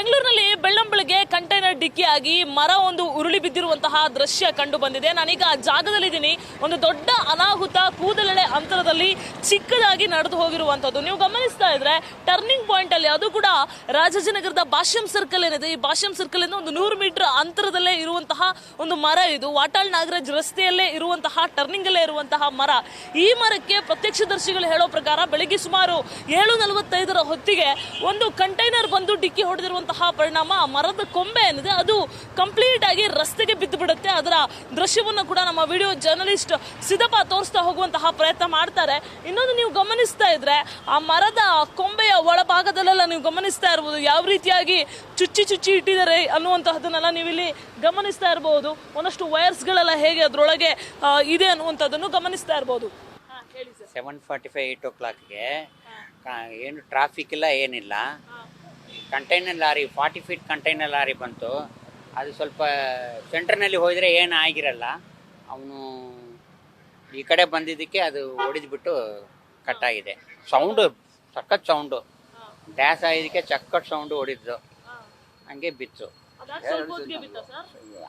ಬೆಂಗಳೂರಿನಲ್ಲಿ ಬೆಳ್ಳಂಬೆಳಗ್ಗೆ ಕಂಟೈನರ್ ಡಿಕ್ಕಿಯಾಗಿ ಮರ ಒಂದು ಉರುಳಿ ಬಿದ್ದಿರುವಂತಹ ದೃಶ್ಯ ಕಂಡು ಬಂದಿದೆ. ನಾನೀಗ ಆ ಜಾಗದಲ್ಲಿದ್ದೀನಿ. ಒಂದು ದೊಡ್ಡ ಅನಾಹುತ ಕೂದಲೆಳೆ ಅಂತರದಲ್ಲಿ ಚಿಕ್ಕದಾಗಿ ನಡೆದು ಹೋಗಿರುವಂತದ್ದು ನೀವು ಗಮನಿಸ್ತಾ ಇದ್ರೆ ಟರ್ನಿಂಗ್ ಪಾಯಿಂಟ್ ಅಲ್ಲಿ, ಅದು ಕೂಡ ರಾಜಾಜಿನಗರದ ಭಾಷ್ಯಂ ಸರ್ಕಲ್ ಏನಿದೆ, ಈ ಭಾಷ್ಯಂ ಸರ್ಕಲ್ ಇಂದ ಒಂದು 100 ಮೀಟರ್ ಅಂತರದಲ್ಲೇ ಇರುವಂತಹ ಒಂದು ಮರ ಇದು. ವಾಟಾಳ್ ನಾಗರಾಜ್ ರಸ್ತೆಯಲ್ಲೇ ಇರುವಂತಹ ಟರ್ನಿಂಗ್ ಅಲ್ಲೇ ಇರುವಂತಹ ಮರ. ಈ ಮರಕ್ಕೆ ಪ್ರತ್ಯಕ್ಷದರ್ಶಿಗಳು ಹೇಳೋ ಪ್ರಕಾರ ಬೆಳಿಗ್ಗೆ ಸುಮಾರು 7:45 ಹೊತ್ತಿಗೆ ಒಂದು ಕಂಟೈನರ್ ಬಂದು ಡಿಕ್ಕಿ ಹೊಡೆದಿರುವಂತಹ ಪರಿಣಾಮ ಆ ಮರದ ಕೊಂಬೆ ಏನಿದೆ ಅದು ಕಂಪ್ಲೀಟ್ ಆಗಿ ರಸ್ತೆಗೆ ಬಿದ್ದು ಬಿಡುತ್ತೆ. ಅದರ ದೃಶ್ಯವನ್ನು ಕೂಡ ನಮ್ಮ ವಿಡಿಯೋ ಜರ್ನಲಿಸ್ಟ್ ಸಿದ್ದಪ್ಪ ತೋರಿಸ್ತಾ ಹೋಗುವಂತಹ ಪ್ರಯತ್ನ ಮಾಡ್ತಾರೆ. ಇನ್ನೊಂದು ನೀವು ಗಮನಿಸ್ತಾ ಇದ್ರೆ ಆ ಮರದ ಕೊಂಬೆಯ ಒಳಭಾಗದಲ್ಲೆಲ್ಲ ನೀವು ಗಮನಿಸ್ತಾ ಇರಬಹುದು ಯಾವ ರೀತಿಯಾಗಿ ಚುಚ್ಚಿ ಇಟ್ಟಿದ್ದಾರೆ ಅನ್ನುವಂತಹದನ್ನೆಲ್ಲ ನೀವು ಇಲ್ಲಿ ಗಮನಿಸ್ತಾ ಇರಬಹುದು. ಒಂದಷ್ಟು ವೈರ್ಸ್ ಗಳೆಲ್ಲ ಹೇಗೆ ಅದರೊಳಗೆ ಇದೆ ಅನ್ನುವಂಥದ್ದನ್ನು ಗಮನಿಸ್ತಾ ಇರಬಹುದು. 7:45 8 o'clockಗೆ ಏನು ಟ್ರಾಫಿಕ್ ಇಲ್ಲ, ಏನಿಲ್ಲ. Container lorry 40 feet container lorry ಬಂತು. ಅದು ಸ್ವಲ್ಪ ಸೆಂಟ್ರ್ನಲ್ಲಿ ಹೋದರೆ ಏನು ಆಗಿರಲ್ಲ. ಅವನು ಈ ಕಡೆ ಬಂದಿದ್ದಕ್ಕೆ ಅದು ಹೊಡೆದ್ಬಿಟ್ಟು ಕಟ್ಟಾಗಿದೆ. ಸೌಂಡು ಸಖತ್ ಸೌಂಡು, ಡ್ಯಾಸ್ ಆಗಿದ್ದಕ್ಕೆ ಚಕ್ಕಟ್ ಸೌಂಡು ಹೊಡಿದ್ದು, ಹಂಗೆ ಬಿತ್ತು.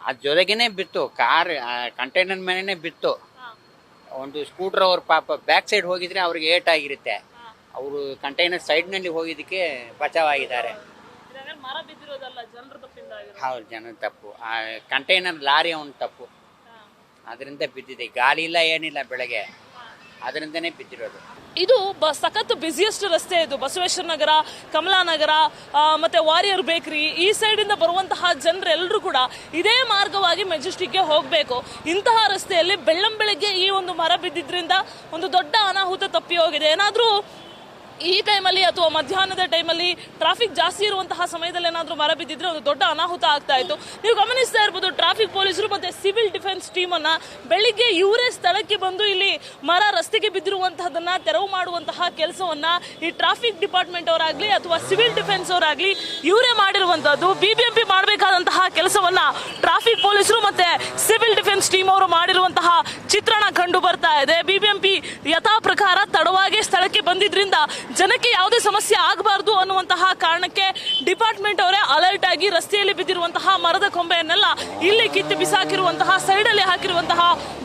ಅದ್ರ ಜೊತೆಗೇನೆ ಬಿತ್ತು, ಕಾರ್ ಕಂಟೈನರ್ ಮೇಲೇ ಬಿತ್ತು. ಒಂದು ಸ್ಕೂಟರ್ ಅವ್ರ ಪಾಪ ಬ್ಯಾಕ್ ಸೈಡ್ ಹೋಗಿದ್ರೆ ಅವ್ರಿಗೆ ಏಟ್ ಆಗಿರುತ್ತೆ. ಅವರು ಕಂಟೈನರ್ ಸೈಡ್ನಲ್ಲಿ ಹೋಗಿದ್ದಕ್ಕೆ ಬಚಾವಾಗಿದ್ದಾರೆ. ಹೌದು, ಜನದ ತಪ್ಪು. ಆ ಕಂಟೈನರ್ ಲಾರಿ ಅವನ ತಪ್ಪು, ಅದರಿಂದ ಬಿದ್ದಿದೆ. ಗಾಳಿ ಇಲ್ಲ, ಏನಿಲ್ಲ ಬೆಳಗ್ಗೆ, ಅದರಿಂದನೇ ಬಿದ್ದಿರೋದು. ಇದು ಸಖತ್ ಬಿಸಿಯೆಸ್ಟ್ ರಸ್ತೆ. ಇದು ಬಸವೇಶ್ವರ ನಗರ, ಕಮಲಾನಗರ ಮತ್ತೆ ವಾರಿಯರ್ ಬೇಕರಿ ಈ ಸೈಡ್ ಇಂದ ಬರುವಂತಹ ಜನರೆಲ್ಲರೂ ಕೂಡ ಇದೇ ಮಾರ್ಗವಾಗಿ ಮೆಜೆಸ್ಟಿಕ್ಗೆ ಹೋಗಬೇಕು. ಇಂತಹ ರಸ್ತೆಯಲ್ಲಿ ಬೆಳ್ಳಂಬೆಳಗ್ಗೆ ಈ ಒಂದು ಮರ ಬಿದ್ದಿದ್ರಿಂದ ಒಂದು ದೊಡ್ಡ ಅನಾಹುತ ತಪ್ಪಿ ಹೋಗಿದೆ. ಏನಾದ್ರೂ ಈ ಟೈಮಲ್ಲಿ ಅಥವಾ ಮಧ್ಯಾಹ್ನದ ಟೈಮಲ್ಲಿ ಟ್ರಾಫಿಕ್ ಜಾಸ್ತಿ ಇರುವಂತಹ ಸಮಯದಲ್ಲಿ ಏನಾದರೂ ಮರ ಬಿದ್ದಿದ್ರೆ ಒಂದು ದೊಡ್ಡ ಅನಾಹುತ ಆಗ್ತಾ ಇತ್ತು. ನೀವು ಗಮನಿಸ್ತಾ ಇರ್ಬೋದು ಟ್ರಾಫಿಕ್ ಪೊಲೀಸರು ಮತ್ತೆ ಸಿವಿಲ್ ಡಿಫೆನ್ಸ್ ಟೀಮ್ ಅನ್ನ ಬೆಳಿಗ್ಗೆ ಇವರೇ ಸ್ಥಳಕ್ಕೆ ಬಂದು ಇಲ್ಲಿ ಮರ ರಸ್ತೆಗೆ ಬಿದ್ದಿರುವಂತಹದನ್ನ ತೆರವು ಮಾಡುವಂತಹ ಕೆಲಸವನ್ನ ಈ ಟ್ರಾಫಿಕ್ ಡಿಪಾರ್ಟ್ಮೆಂಟ್ ಅವರಾಗ್ಲಿ ಅಥವಾ ಸಿವಿಲ್ ಡಿಫೆನ್ಸ್ ಅವರಾಗ್ಲಿ ಇವರೇ ಮಾಡಿರುವಂತದ್ದು. ಬಿಬಿಎಂಪಿ ಮಾಡಬೇಕಾದಂತಹ ಕೆಲಸವನ್ನ ಟ್ರಾಫಿಕ್ ಪೊಲೀಸರು ಮತ್ತೆ ಸಿವಿಲ್ ಡಿಫೆನ್ಸ್ ಟೀಮ್ ಅವರು ಮಾಡಿರುವಂತಹ ಚಿತ್ರಣ ಕಂಡು ಬರ್ತಾ ಇದೆ. ಬಿಬಿಎಂಪಿ ಯಥಾ ಪ್ರಕಾರ ತಡವಾಗಿ ಸ್ಥಳಕ್ಕೆ ಬಂದಿದ್ರಿಂದ ಜನಕ್ಕೆ ಯಾವುದೇ ಸಮಸ್ಯೆ ಆಗಬಾರದು ಅನ್ನುವಂತಹ ಕಾರಣಕ್ಕೆ ಡಿಪಾರ್ಟ್ಮೆಂಟ್ ಅವರೇ ಅಲರ್ಟ್ ಆಗಿ ರಸ್ತೆಯಲ್ಲಿ ಬಿದ್ದಿರುವಂತಹ ಮರದ ಕೊಂಬೆಯನ್ನೆಲ್ಲ ಇಲ್ಲಿ ಕಿತ್ತು ಬಿಸಾಕಿರುವಂತಹ ಸೈಡ್ ಅಲ್ಲಿ ಹಾಕಿರುವಂತಹ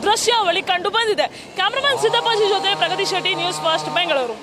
ದೃಶ್ಯಾವಳಿ ಕಂಡು ಬಂದಿದೆ. ಕ್ಯಾಮರಾಮನ್ ಸಿದ್ದಪ್ಪಾಜಿ ಜೊತೆ ಪ್ರಗತಿ ಶೆಟ್ಟಿ, ನ್ಯೂಸ್ ಫಸ್ಟ್, ಬೆಂಗಳೂರು.